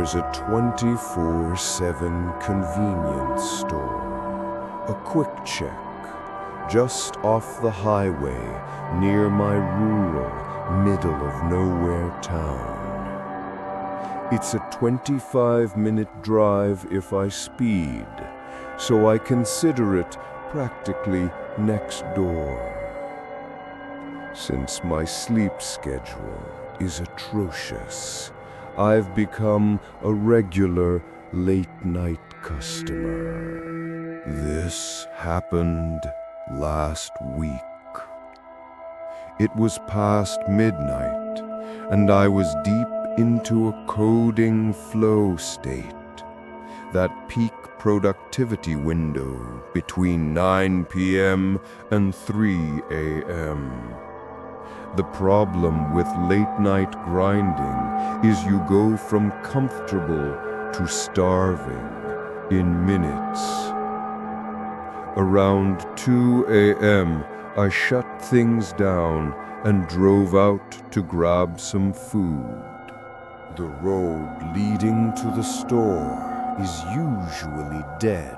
There's a 24/7 convenience store. A quick check, just off the highway near my rural, middle-of-nowhere town. It's a 25-minute drive if I speed, so I consider it practically next door. Since my sleep schedule is atrocious, I've become a regular late-night customer. This happened last week. It was past midnight, and I was deep into a coding flow state, that peak productivity window between 9 p.m. and 3 a.m. The problem with late-night grinding is you go from comfortable to starving in minutes. Around 2 a.m., I shut things down and drove out to grab some food. The road leading to the store is usually dead.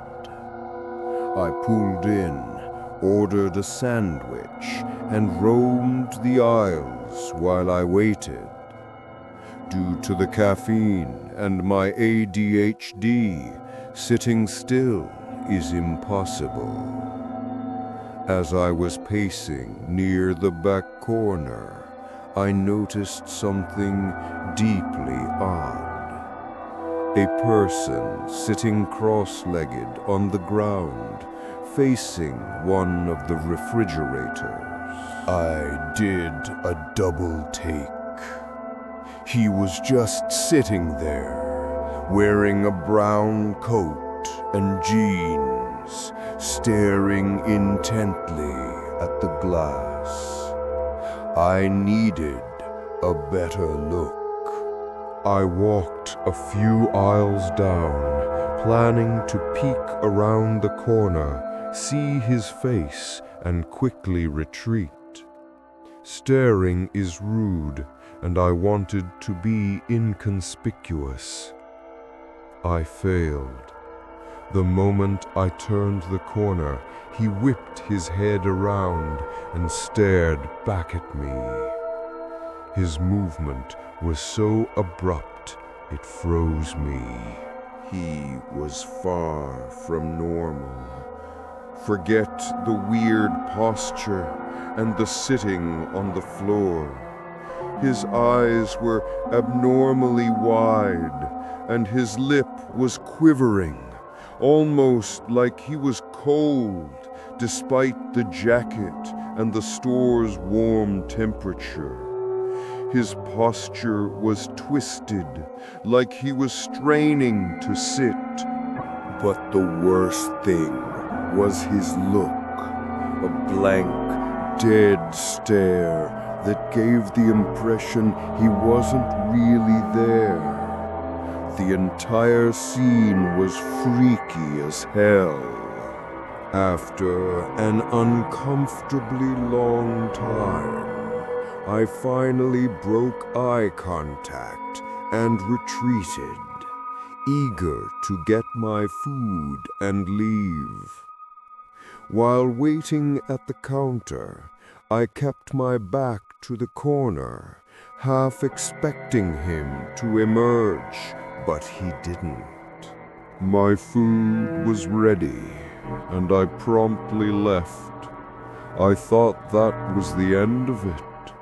I pulled in, ordered a sandwich, and roamed the aisles while I waited. Due to the caffeine and my ADHD, sitting still is impossible. As I was pacing near the back corner, I noticed something deeply odd. A person sitting cross-legged on the ground, facing one of the refrigerators. I did a double take. He was just sitting there, wearing a brown coat and jeans, staring intently at the glass. I needed a better look. I walked a few aisles down, planning to peek around the corner, see his face, and quickly retreat. Staring is rude, and I wanted to be inconspicuous. I failed. The moment I turned the corner, he whipped his head around and stared back at me. His movement was so abrupt, it froze me. He was far from normal. Forget the weird posture and the sitting on the floor. His eyes were abnormally wide, and his lip was quivering, almost like he was cold, despite the jacket and the store's warm temperature. His posture was twisted, like he was straining to sit. But the worst thing was his look, a blank, dead stare that gave the impression he wasn't really there. The entire scene was freaky as hell. After an uncomfortably long time, I finally broke eye contact and retreated, eager to get my food and leave. While waiting at the counter, I kept my back to the corner, half expecting him to emerge, but he didn't. My food was ready, and I promptly left. I thought that was the end of it.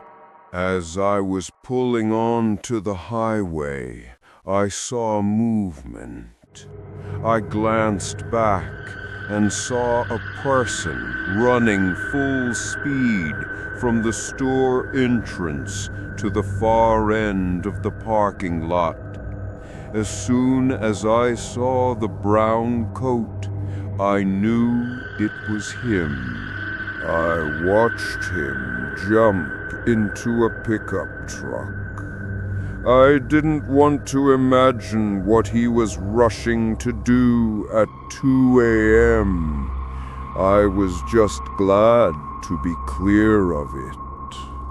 As I was pulling on to the highway, I saw movement. I glanced back and saw a person running full speed from the store entrance to the far end of the parking lot. As soon as I saw the brown coat, I knew it was him. I watched him jump into a pickup truck. I didn't want to imagine what he was rushing to do at 2 a.m. I was just glad to be clear of it.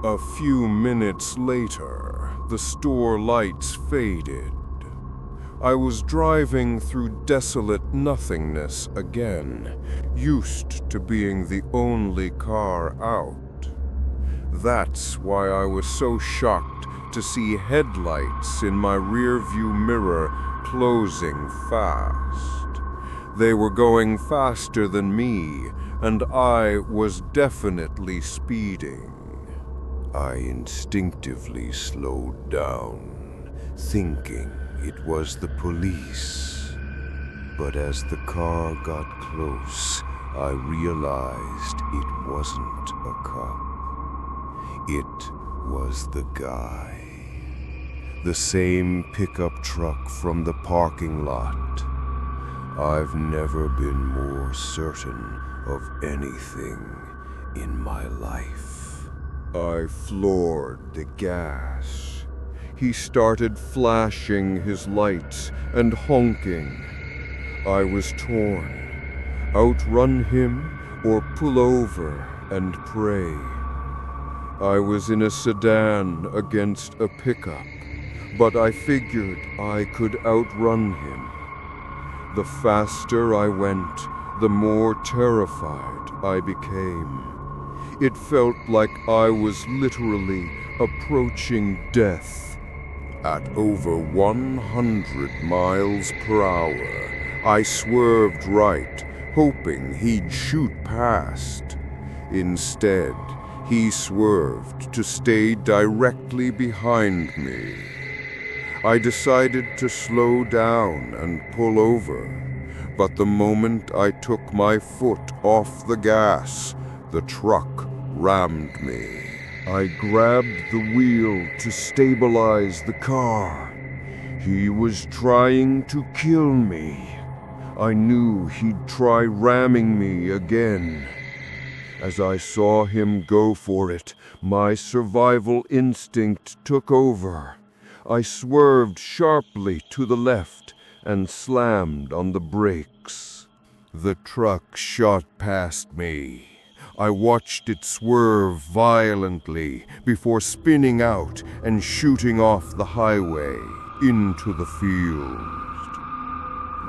A few minutes later, the store lights faded. I was driving through desolate nothingness again, used to being the only car out. That's why I was so shocked to see headlights in my rearview mirror closing fast. They were going faster than me, and I was definitely speeding. I instinctively slowed down, thinking it was the police. But as the car got close, I realized it wasn't a cop. It was the guy. The same pickup truck from the parking lot. I've never been more certain of anything in my life. I floored the gas. He started flashing his lights and honking. I was torn. Outrun him or pull over and pray. I was in a sedan against a pickup, but I figured I could outrun him. The faster I went, the more terrified I became. It felt like I was literally approaching death. At over 100 miles per hour, I swerved right, hoping he'd shoot past. Instead, he swerved to stay directly behind me. I decided to slow down and pull over, but the moment I took my foot off the gas, the truck rammed me. I grabbed the wheel to stabilize the car. He was trying to kill me. I knew he'd try ramming me again. As I saw him go for it, my survival instinct took over. I swerved sharply to the left and slammed on the brakes. The truck shot past me. I watched it swerve violently before spinning out and shooting off the highway into the field.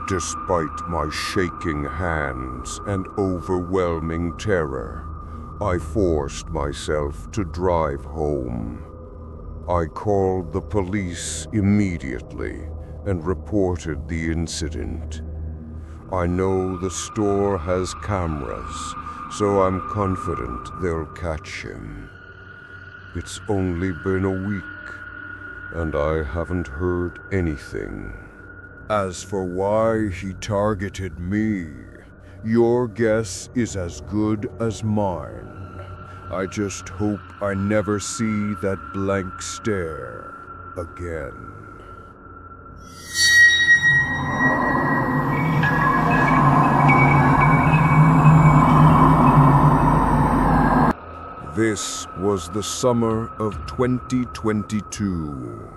Despite my shaking hands and overwhelming terror, I forced myself to drive home. I called the police immediately and reported the incident. I know the store has cameras, so I'm confident they'll catch him. It's only been a week, and I haven't heard anything. As for why he targeted me, your guess is as good as mine. I just hope I never see that blank stare again. This was the summer of 2022.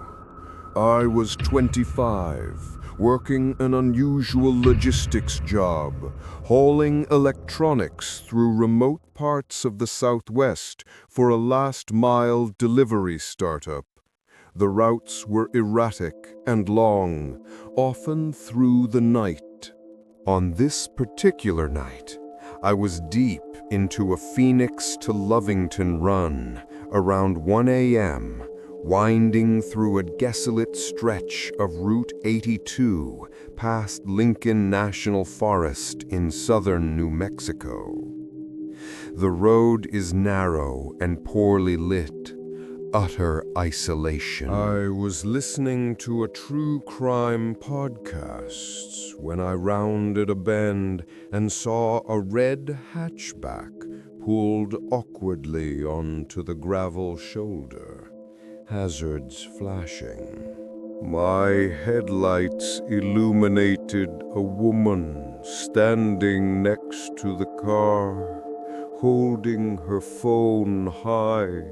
I was 25, working an unusual logistics job, hauling electronics through remote parts of the Southwest for a last-mile delivery startup. The routes were erratic and long, often through the night. On this particular night, I was deep into a Phoenix to Lovington run around 1 a.m., winding through a desolate stretch of Route 82 past Lincoln National Forest in southern New Mexico. The road is narrow and poorly lit, utter isolation. I was listening to a true crime podcast when I rounded a bend and saw a red hatchback pulled awkwardly onto the gravel shoulder, hazards flashing. My headlights illuminated a woman standing next to the car, holding her phone high,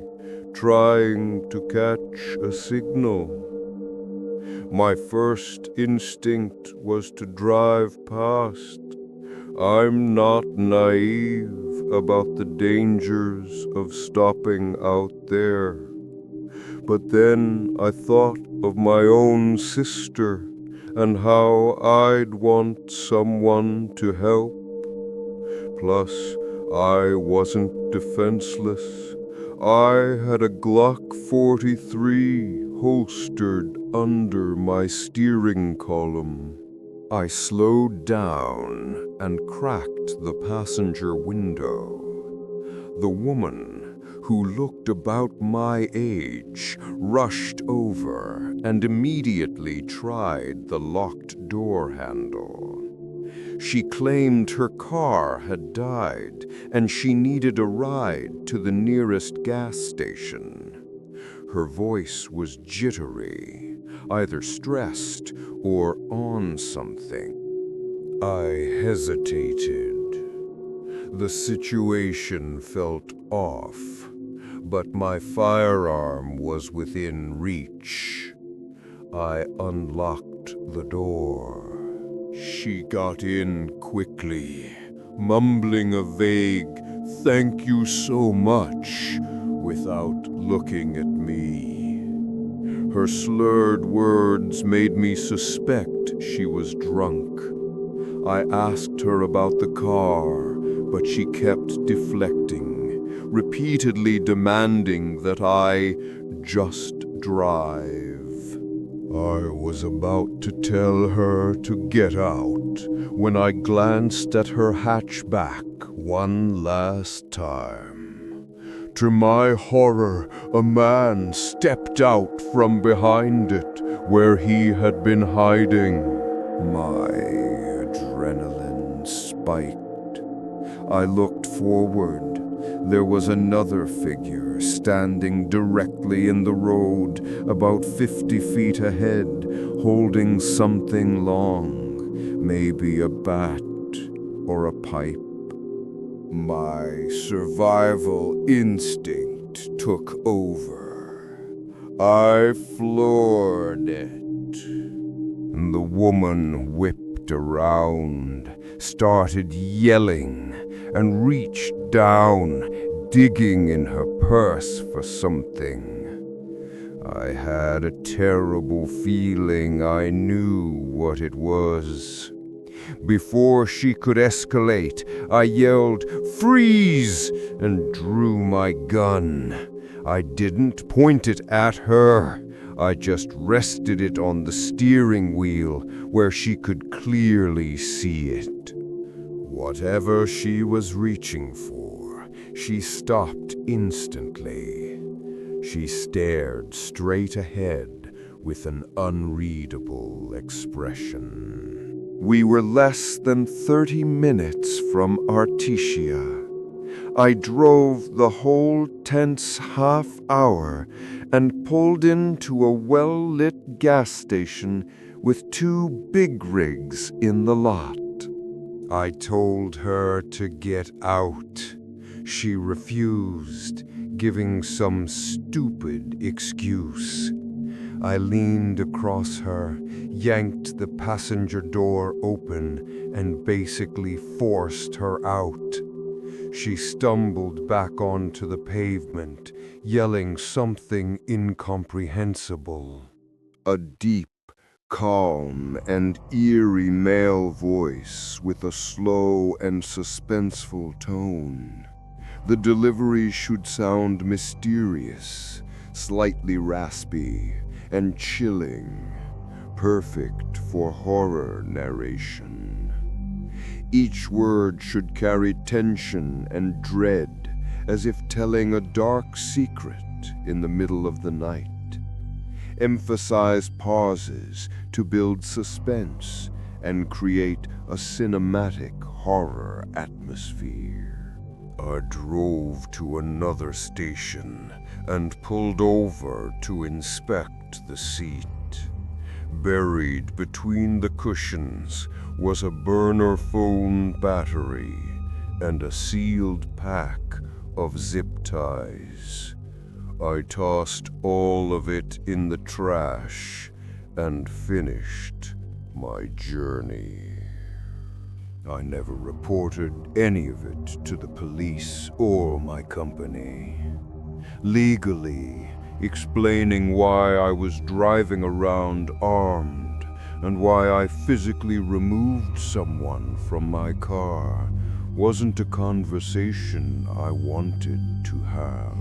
trying to catch a signal. My first instinct was to drive past. I'm not naive about the dangers of stopping out there. But then I thought of my own sister and how I'd want someone to help. Plus, I wasn't defenseless. I had a Glock 43 holstered under my steering column. I slowed down and cracked the passenger window. The woman, who looked about my age, rushed over and immediately tried the locked door handle. She claimed her car had died and she needed a ride to the nearest gas station. Her voice was jittery, either stressed or on something. I hesitated. The situation felt off, but my firearm was within reach. I unlocked the door. She got in quickly, mumbling a vague, "Thank you so much," without looking at me. Her slurred words made me suspect she was drunk. I asked her about the car, but she kept deflecting, repeatedly demanding that I just drive. I was about to tell her to get out when I glanced at her hatchback one last time. To my horror, a man stepped out from behind it where he had been hiding. My adrenaline spiked. I looked forward. There was another figure standing directly in the road, about 50 feet ahead, holding something long, maybe a bat or a pipe. My survival instinct took over. I floored it. The woman whipped around, started yelling, and reached down, digging in her purse for something. I had a terrible feeling I knew what it was. Before she could escalate, I yelled, "Freeze!" and drew my gun. I didn't point it at her. I just rested it on the steering wheel where she could clearly see it. Whatever she was reaching for, she stopped instantly. She stared straight ahead with an unreadable expression. We were less than 30 minutes from Artesia. I drove the whole tense half hour and pulled into a well-lit gas station with 2 big rigs in the lot. I told her to get out. She refused, giving some stupid excuse. I leaned across her, yanked the passenger door open, and basically forced her out. She stumbled back onto the pavement, yelling something incomprehensible. A deep, calm, and eerie male voice with a slow and suspenseful tone. The delivery should sound mysterious, slightly raspy, and chilling, perfect for horror narration. Each word should carry tension and dread, as if telling a dark secret in the middle of the night. Emphasize pauses to build suspense and create a cinematic horror atmosphere. I drove to another station and pulled over to inspect the seat. Buried between the cushions was a burner phone battery and a sealed pack of zip ties. I tossed all of it in the trash and finished my journey. I never reported any of it to the police or my company. Legally, explaining why I was driving around armed and why I physically removed someone from my car wasn't a conversation I wanted to have.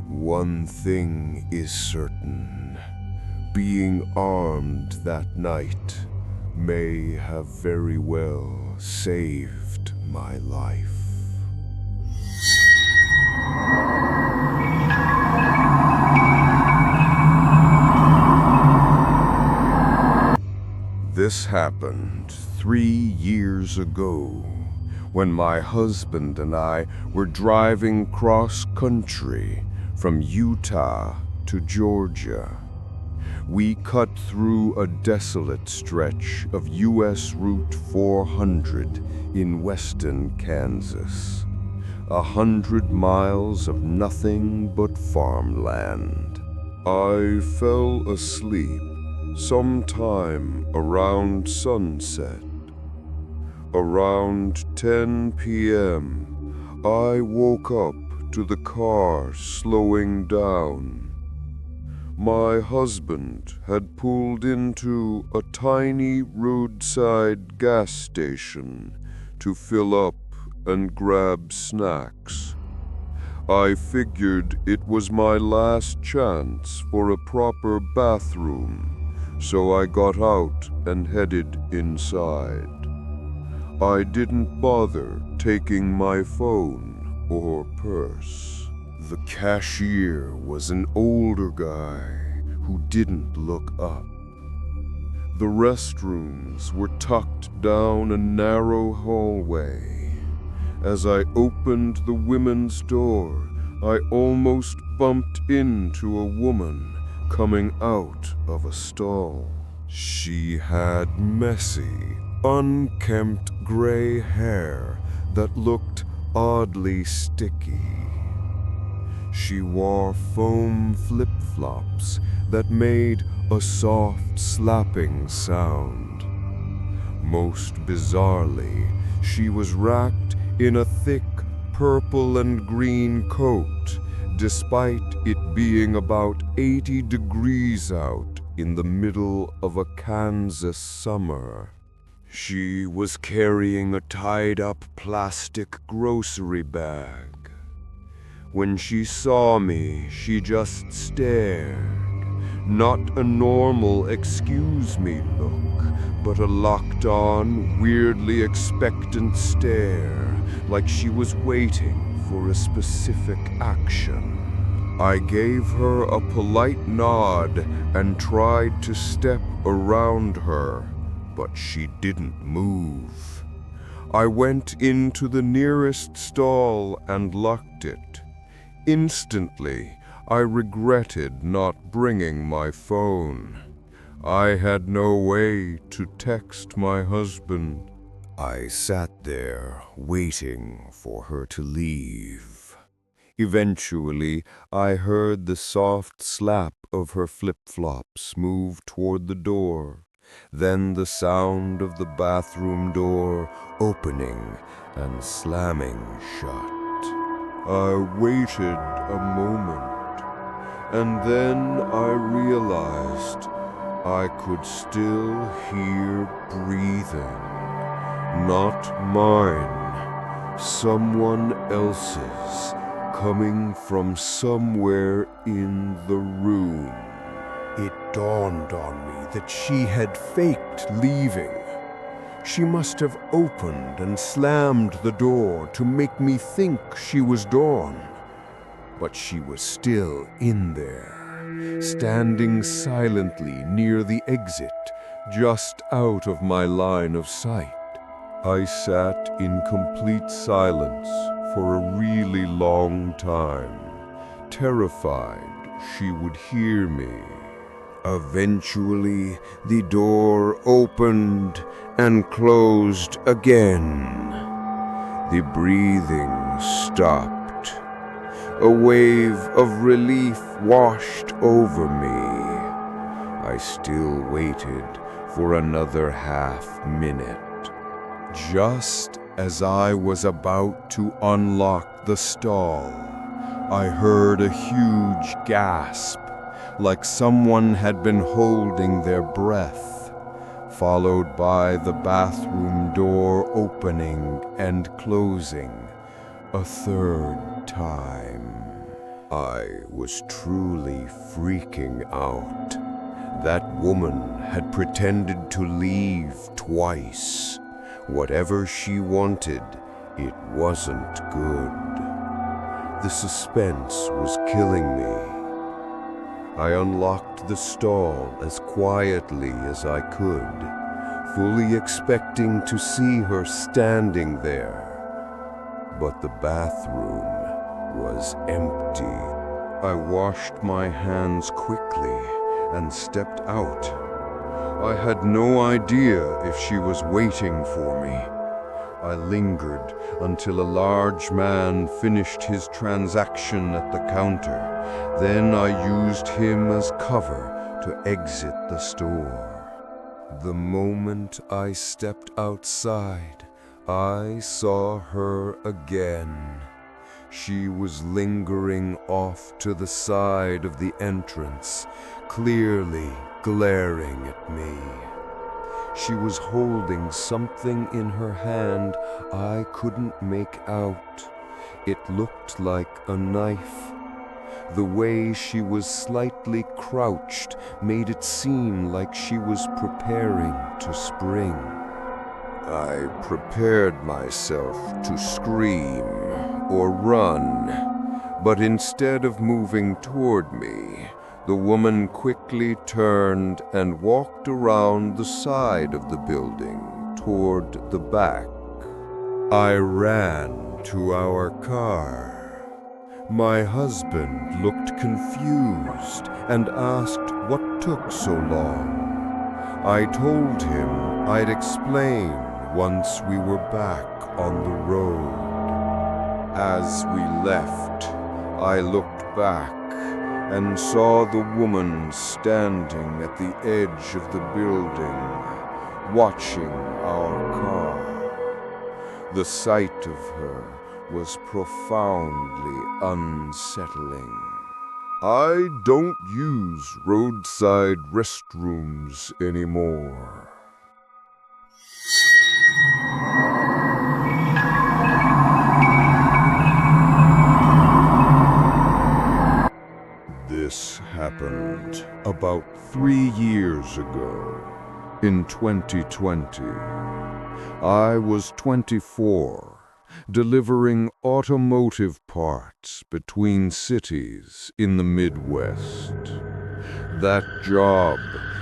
One thing is certain. Being armed that night may have very well saved my life. This happened 3 years ago when my husband and I were driving cross-country from Utah to Georgia. We cut through a desolate stretch of U.S. Route 400 in western Kansas. 100 miles of nothing but farmland. I fell asleep sometime around sunset. Around 10 p.m., I woke up to the car slowing down. My husband had pulled into a tiny roadside gas station to fill up and grab snacks. I figured it was my last chance for a proper bathroom, so I got out and headed inside. I didn't bother taking my phone or purse. The cashier was an older guy who didn't look up. The restrooms were tucked down a narrow hallway. As I opened the women's door, I almost bumped into a woman coming out of a stall. She had messy, unkempt gray hair that looked oddly sticky. She wore foam flip-flops that made a soft slapping sound. Most bizarrely, she was wrapped in a thick purple and green coat, despite it being about 80 degrees out in the middle of a Kansas summer. She was carrying a tied-up plastic grocery bag. When she saw me, she just stared. Not a normal "excuse me" look, but a locked-on, weirdly expectant stare, like she was waiting for a specific action. I gave her a polite nod and tried to step around her, but she didn't move. I went into the nearest stall and locked it. Instantly, I regretted not bringing my phone. I had no way to text my husband. I sat there, waiting for her to leave. Eventually, I heard the soft slap of her flip-flops move toward the door, then the sound of the bathroom door opening and slamming shut. I waited a moment, and then I realized I could still hear breathing. Not mine, someone else's, coming from somewhere in the room. It dawned on me that she had faked leaving. She must have opened and slammed the door to make me think she was gone. But she was still in there, standing silently near the exit, just out of my line of sight. I sat in complete silence for a really long time, terrified she would hear me. Eventually, the door opened and closed again. The breathing stopped. A wave of relief washed over me. I still waited for another half-minute. Just as I was about to unlock the stall, I heard a huge gasp, like someone had been holding their breath. followed by the bathroom door opening and closing a third time. I was truly freaking out. That woman had pretended to leave twice. Whatever she wanted, it wasn't good. The suspense was killing me. I unlocked the stall as quietly as I could, fully expecting to see her standing there. But the bathroom was empty. I washed my hands quickly and stepped out. I had no idea if she was waiting for me. I lingered until a large man finished his transaction at the counter. Then I used him as cover to exit the store. The moment I stepped outside, I saw her again. She was lingering off to the side of the entrance, clearly glaring at me. She was holding something in her hand I couldn't make out. It looked like a knife. The way she was slightly crouched made it seem like she was preparing to spring. I prepared myself to scream or run, but instead of moving toward me, the woman quickly turned and walked around the side of the building toward the back. I ran to our car. My husband looked confused and asked what took so long. I told him I'd explain once we were back on the road. As we left, I looked back and saw the woman standing at the edge of the building, watching our car. The sight of her was profoundly unsettling. I don't use roadside restrooms anymore. This happened about 3 years ago, in 2020. I was 24, delivering automotive parts between cities in the Midwest. That job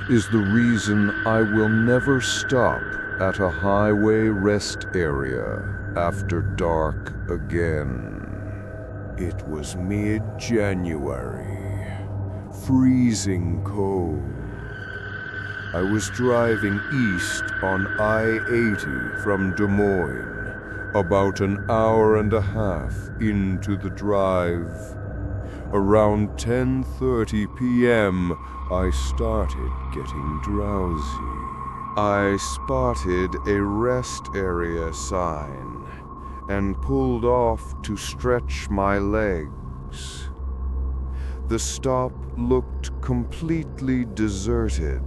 is the reason I will never stop at a highway rest area after dark again. It was mid-January. Freezing cold. I was driving east on I-80 from Des Moines, about an hour and a half into the drive. Around 10:30 p.m., I started getting drowsy. I spotted a rest area sign and pulled off to stretch my legs. The stop looked completely deserted.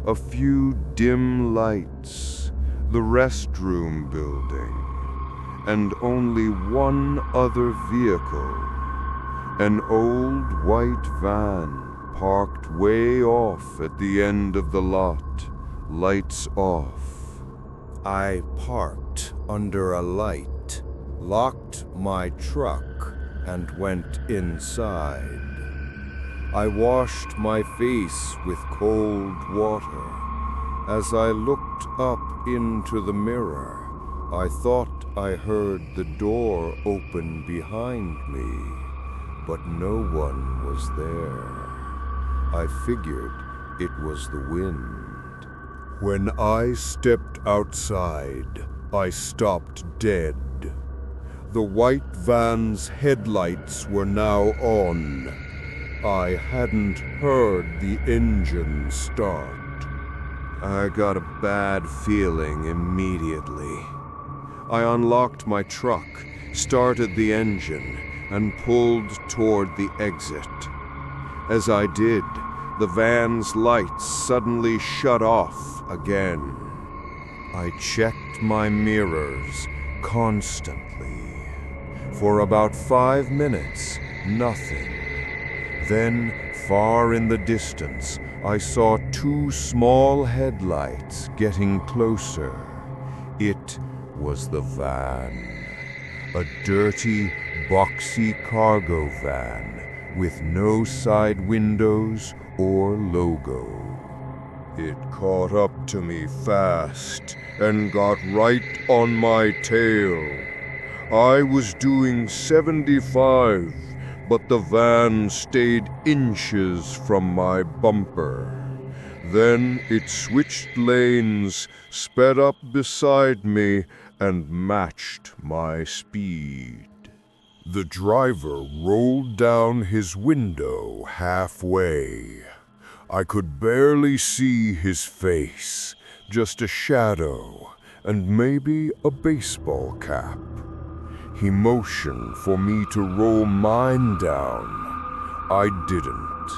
A few dim lights, the restroom building, and only one other vehicle, an old white van parked way off at the end of the lot, lights off. I parked under a light, locked my truck, and went inside. I washed my face with cold water. As I looked up into the mirror, I thought I heard the door open behind me, but no one was there. I figured it was the wind. When I stepped outside, I stopped dead. The white van's headlights were now on. I hadn't heard the engine start. I got a bad feeling immediately. I unlocked my truck, started the engine, and pulled toward the exit. As I did, the van's lights suddenly shut off again. I checked my mirrors constantly. For about 5 minutes, nothing. Then, far in the distance, I saw 2 small headlights getting closer. It was the van. A dirty, boxy cargo van with no side windows or logo. It caught up to me fast and got right on my tail. I was doing 75, but the van stayed inches from my bumper. Then it switched lanes, sped up beside me, and matched my speed. The driver rolled down his window halfway. I could barely see his face, just a shadow and maybe a baseball cap. He motioned for me to roll mine down. I didn't.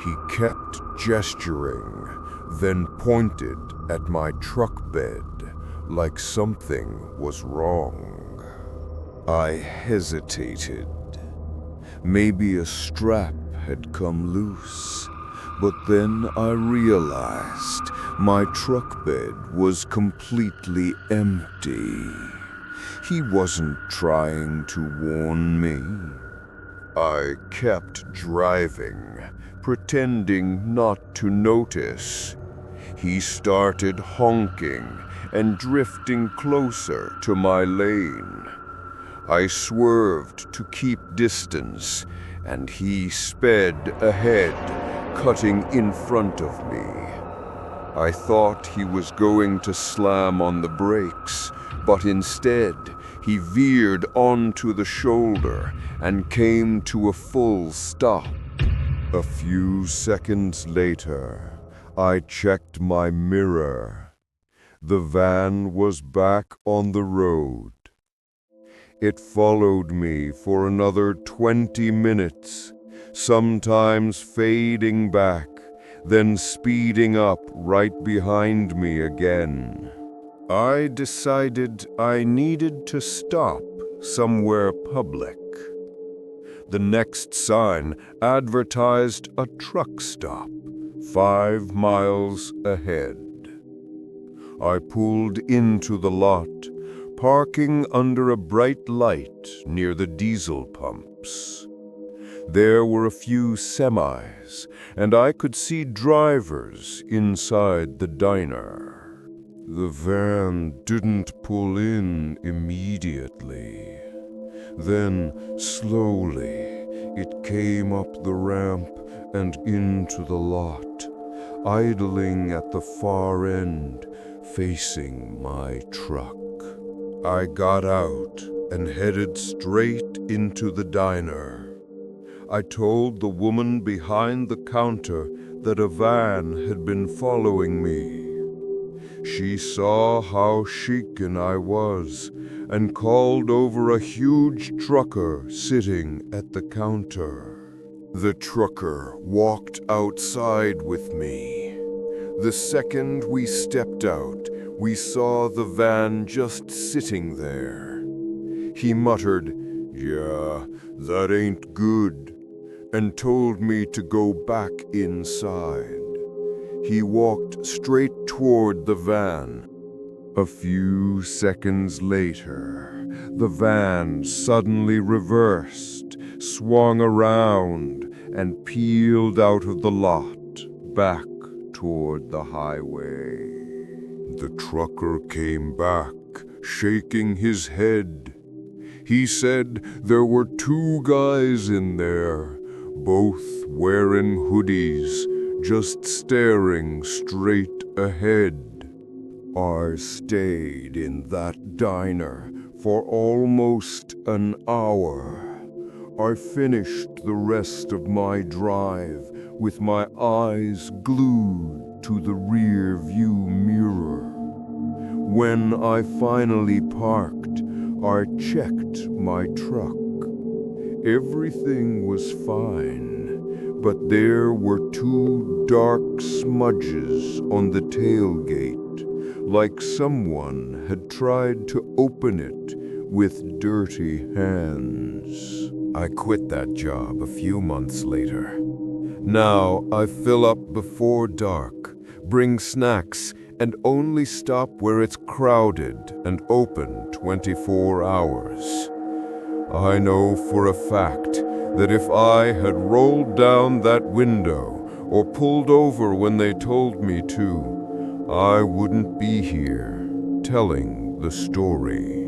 He kept gesturing, then pointed at my truck bed like something was wrong. I hesitated. Maybe a strap had come loose, but then I realized my truck bed was completely empty. He wasn't trying to warn me. I kept driving, pretending not to notice. He started honking and drifting closer to my lane. I swerved to keep distance, and he sped ahead, cutting in front of me. I thought he was going to slam on the brakes, but instead he veered onto the shoulder and came to a full stop. A few seconds later, I checked my mirror. The van was back on the road. It followed me for another 20 minutes, sometimes fading back, then speeding up right behind me again. I decided I needed to stop somewhere public. The next sign advertised a truck stop 5 miles ahead. I pulled into the lot, parking under a bright light near the diesel pumps. There were a few semis, and I could see drivers inside the diner. The van didn't pull in immediately. Then, slowly, it came up the ramp and into the lot, idling at the far end, facing my truck. I got out and headed straight into the diner. I told the woman behind the counter that a van had been following me. She saw how shaken I was and called over a huge trucker sitting at the counter. The trucker walked outside with me. The second we stepped out, we saw the van just sitting there. He muttered, "Yeah, that ain't good," and told me to go back inside. He walked straight toward the van. A few seconds later, the van suddenly reversed, swung around, and peeled out of the lot, back toward the highway. The trucker came back, shaking his head. He said there were 2 guys in there, both wearing hoodies, just staring straight ahead. I stayed in that diner for almost an hour. I finished the rest of my drive with my eyes glued to the rear view mirror. When I finally parked, I checked my truck. Everything was fine, but there were two dark smudges on the tailgate, like someone had tried to open it with dirty hands. I quit that job a few months later. Now I fill up before dark, bring snacks, and only stop where it's crowded and open 24 hours. I know for a fact that if I had rolled down that window or pulled over when they told me to, I wouldn't be here telling the story.